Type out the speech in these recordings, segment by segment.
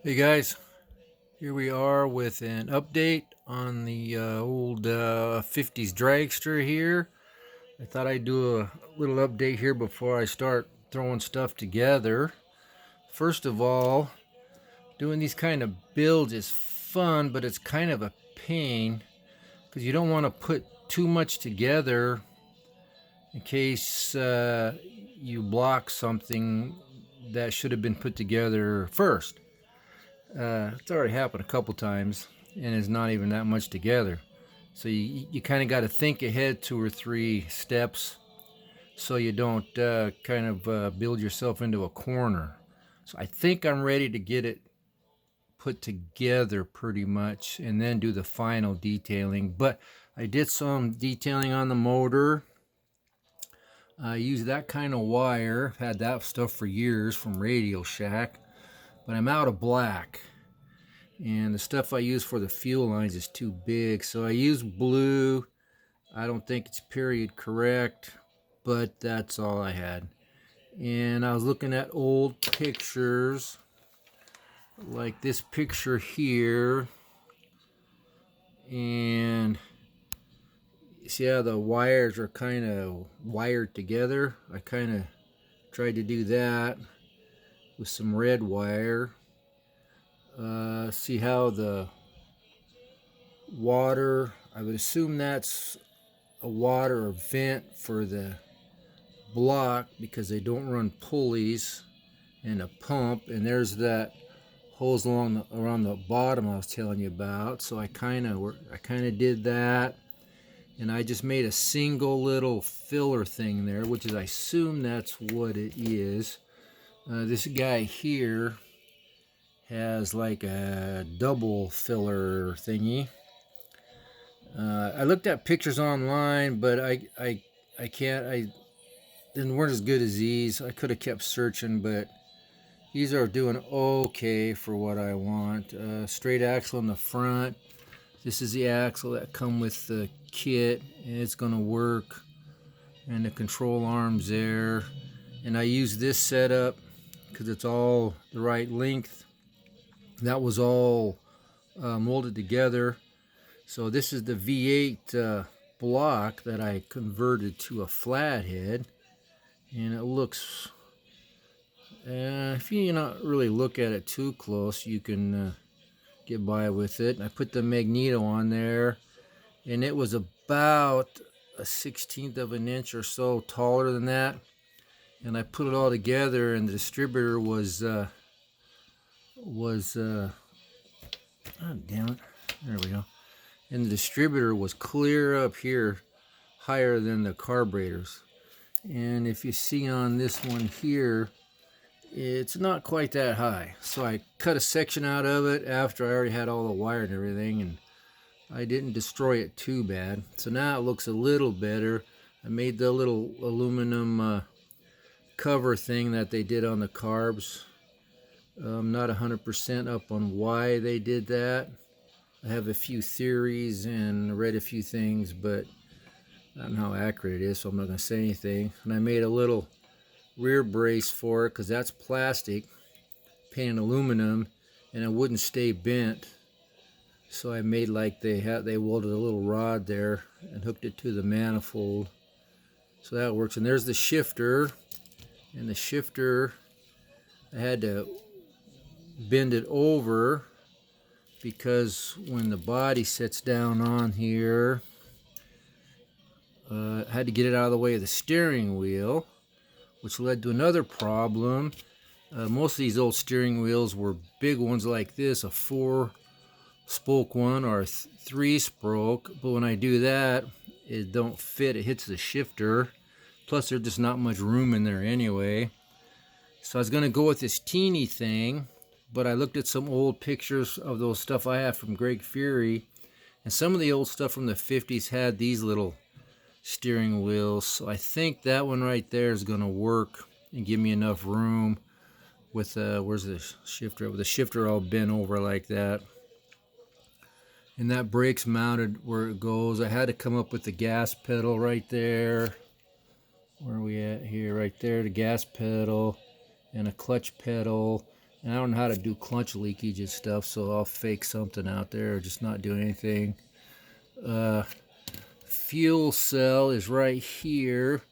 Hey guys, here we are with an update on the old 50s dragster here. I thought I'd do a little update here before I start throwing stuff together. First of all, doing these kind of builds is fun, but it's kind of a pain because you don't want to put too much together in case you block something that should have been put together first. It's already happened a couple times, and it's not even that much together. So you kind of got to think ahead 2 or 3 steps so you don't build yourself into a corner. So I think I'm ready to get it put together pretty much and then do the final detailing. But I did some detailing on the motor. I used that kind of wire. I've had that stuff for years from Radio Shack, but I'm out of black. And the stuff I use for the fuel lines is too big, so I use blue. I don't think it's period correct, but that's all I had. And I was looking at old pictures, like this picture here, and see how the wires are kind of wired together. I kind of tried to do that with some red wire. See how the water, I would assume that's a water or vent for the block because they don't run pulleys and a pump, and there's that hose around the bottom I was telling you about. So I kind of did that, and I just made a single little filler thing there, which is, I assume that's what it is. This guy here has like a double filler thingy. I looked at pictures online, but I weren't as good as these. I could have kept searching, but these are doing okay for what I want. Straight axle in the front. This is the axle that come with the kit, and it's gonna work. And the control arms there. And I use this setup because it's all the right length. That was all molded together. So this is the V8 block that I converted to a flathead, and it looks, if you not really look at it too close, you can get by with it. I put the magneto on there, and it was about a 1/16 of an inch or so taller than that, and I put it all together, and the distributor was oh damn it, there we go. And the distributor was clear up here, higher than the carburetors. And if you see on this one here, it's not quite that high. So I cut a section out of it after I already had all the wire and everything, and I didn't destroy it too bad. So now it looks a little better. I made the little aluminum cover thing that they did on the carbs. I'm not 100% up on why they did that. I have a few theories and read a few things, but I don't know how accurate it is, so I'm not going to say anything. And I made a little rear brace for it because that's plastic, painted aluminum, and it wouldn't stay bent. So I made like they welded a little rod there and hooked it to the manifold. So that works. And there's the shifter. And the shifter, I had to bend it over because when the body sits down on here, I had to get it out of the way of the steering wheel, which led to another problem. Most of these old steering wheels were big ones like this, a 4-spoke one or a 3-spoke, but when I do that, it don't fit. It hits the shifter. Plus, there's just not much room in there anyway. So I was going to go with this teeny thing, but I looked at some old pictures of those stuff I have from Greg Fury, and some of the old stuff from the 50s had these little steering wheels. So I think that one right there is going to work and give me enough room with, where's the shifter? With the shifter all bent over like that. And that brake's mounted where it goes. I had to come up with the gas pedal right there. Where are we at here? Right there, the gas pedal and a clutch pedal. And I don't know how to do clutch leakage and stuff, so I'll fake something out there or just not do anything. Fuel cell is right here,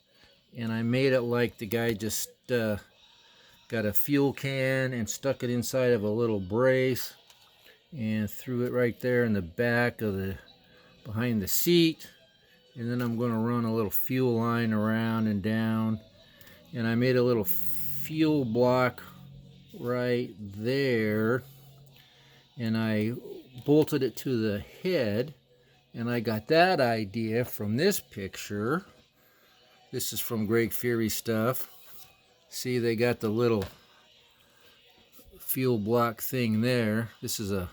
and I made it like the guy just got a fuel can and stuck it inside of a little brace and threw it right there in the back of the behind the seat. And then I'm going to run a little fuel line around and down, and I made a little fuel block right there, and I bolted it to the head. And I got that idea from this picture. This is from Greg Fury stuff. See, they got the little fuel block thing there. This is a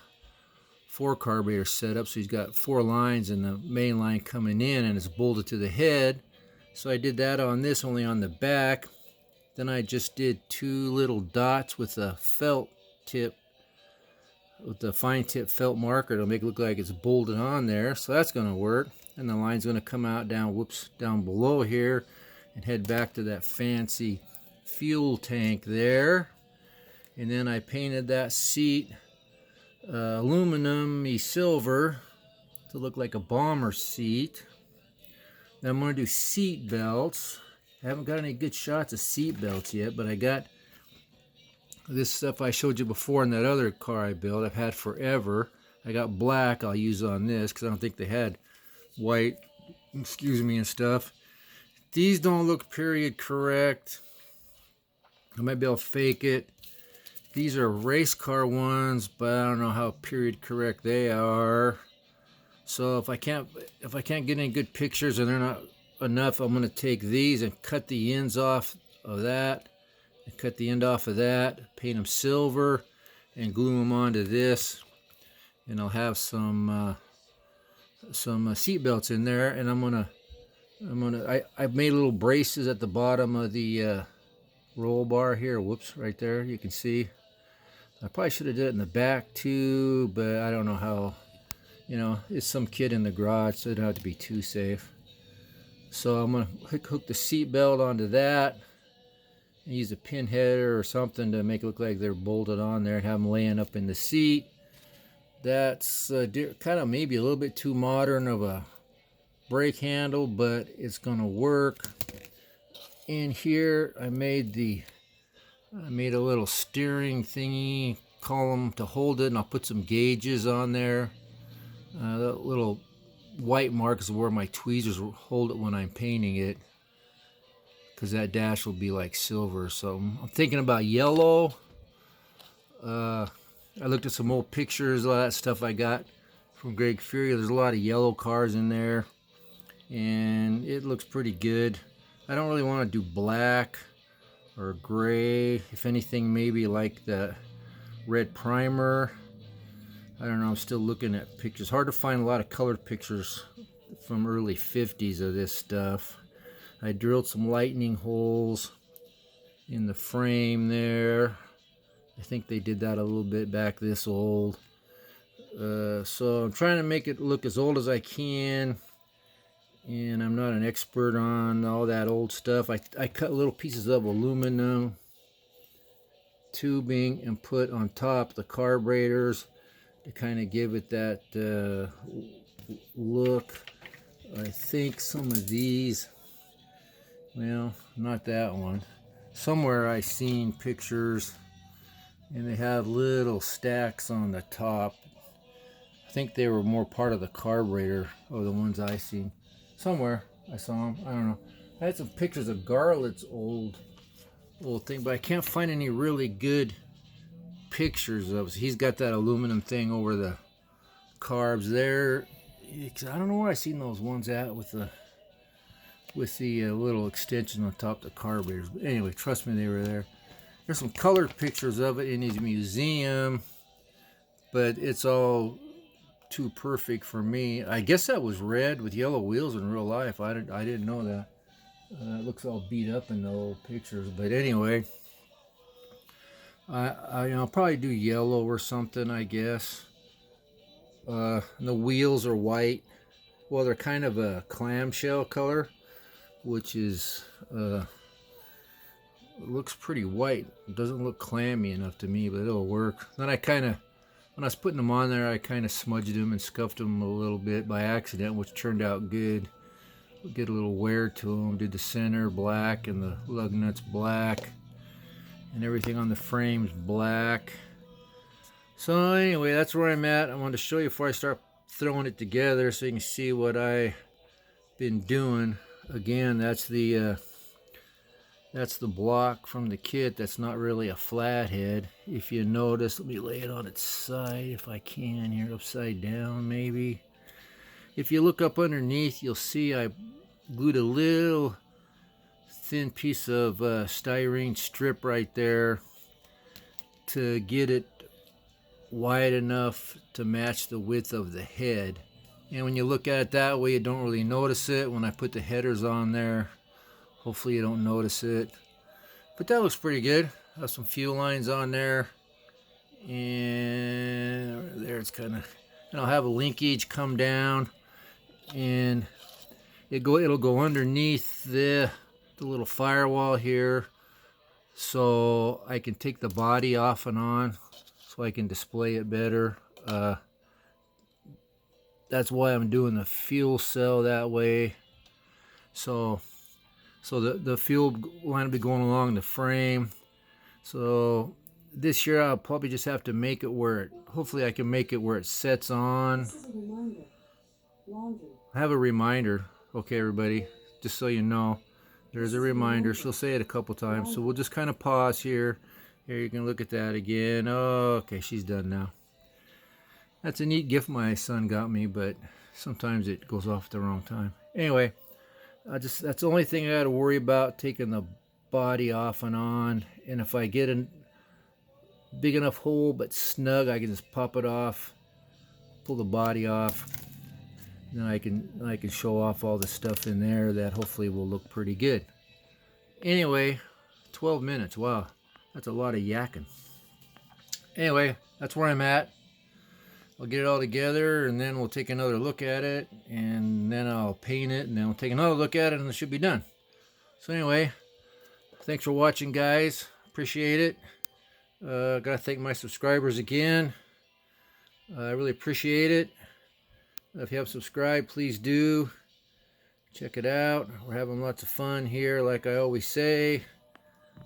4 carburetor setup, so he's got 4 lines and the main line coming in, and it's bolted to the head. So I did that on this, only on the back. Then I just did 2 little dots with a felt tip, with the fine tip felt marker to make it look like it's bolted on there. So that's going to work. And the line's going to come out down below here and head back to that fancy fuel tank there. And then I painted that seat aluminum silver to look like a bomber seat. Then I'm going to do seat belts. I haven't got any good shots of seat belts yet, but I got this stuff I showed you before in that other car I built. I've had forever. I got black I'll use on this because I don't think they had white, excuse me, and stuff. These don't look period correct. I might be able to fake it. These are race car ones, but I don't know how period correct they are. So if I can't get any good pictures and they're not enough, I'm going to take these and cut the ends off of that. And cut the end off of that, paint them silver, and glue them onto this. And I'll have some seat belts in there. And I've made little braces at the bottom of the roll bar here. Whoops, right there, you can see. I probably should have did it in the back too, but I don't know how. You know, it's some kid in the garage, so it don't have to be too safe. So I'm gonna hook the seat belt onto that. Use a pin header or something to make it look like they're bolted on there and have them laying up in the seat. That's kind of maybe a little bit too modern of a brake handle, but it's gonna work. In here I made a little steering thingy column to hold it, and I'll put some gauges on there. That little white mark is where my tweezers will hold it when I'm painting it, because that dash will be like silver. So I'm thinking about yellow. I looked at some old pictures, all that stuff I got from Greg Fury. There's a lot of yellow cars in there, and it looks pretty good. I don't really want to do black or gray. If anything, maybe like the red primer. I don't know, I'm still looking at pictures. Hard to find a lot of colored pictures from early 50s of this stuff. I drilled some lightning holes in the frame there. I think they did that a little bit back this old. So I'm trying to make it look as old as I can. And I'm not an expert on all that old stuff. I cut little pieces of aluminum tubing and put on top the carburetors to kind of give it that look. I think some of these, well, not that one. Somewhere I seen pictures and they had little stacks on the top. I think they were more part of the carburetor or the ones I seen. Somewhere I saw them. I don't know. I had some pictures of Garlett's old thing, but I can't find any really good pictures of it. He's got that aluminum thing over the carbs there. I don't know where I seen those ones at with the little extension on top of the carburetors. But anyway, trust me, they were there. There's some colored pictures of it in his museum, but it's all too perfect for me. I guess that was red with yellow wheels in real life. I didn't know that. It looks all beat up in the old pictures, but anyway, I'll probably do yellow or something, I guess. The wheels are white. Well, they're kind of a clamshell color, which is It looks pretty white. It doesn't look clammy enough to me, but it'll work. Then when I was putting them on there, I kind of smudged them and scuffed them a little bit by accident, which turned out good. Get a little wear to them. Did the center black and the lug nuts black, and everything on the frame's black. So anyway, that's where I'm at. I wanted to show you before I start throwing it together, so you can see what I've been doing. Again, that's the block from the kit. That's not really a flathead. If you notice, let me lay it on its side if I can here, upside down maybe. If you look up underneath, you'll see I glued a little thin piece of styrene strip right there to get it wide enough to match the width of the head. And when you look at it that way, you don't really notice it. When I put the headers on there, hopefully you don't notice it. But that looks pretty good. I have some fuel lines on there. And there it's kind of, and I'll have a linkage come down, and it'll go underneath the little firewall here, so I can take the body off and on, so I can display it better. That's why I'm doing the fuel cell that way. So the fuel line will be going along the frame. So this year I'll probably just have to make it where hopefully I can make it where it sets on. This is a reminder. Laundry. I have a reminder. Okay, everybody, just so you know, there's a reminder. She'll say it a couple times, so we'll just kind of pause here. Here, you can look at that again. Oh, okay, she's done now. That's a neat gift my son got me, but sometimes it goes off at the wrong time. Anyway, that's the only thing I got to worry about, taking the body off and on. And if I get a big enough hole but snug, I can just pop it off, pull the body off. Then I can show off all the stuff in there that hopefully will look pretty good. Anyway, 12 minutes. Wow, that's a lot of yakking. Anyway, that's where I'm at. I'll get it all together, and then we'll take another look at it, and then I'll paint it, and then we'll take another look at it, and it should be done. So anyway, thanks for watching, guys. Appreciate it. Gotta thank my subscribers again. I really appreciate it. If you haven't subscribed, please do. Check it out. We're having lots of fun here, like I always say.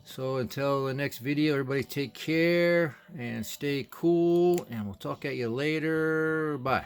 So until the next video, everybody take care and stay cool, and we'll talk at you later. Bye.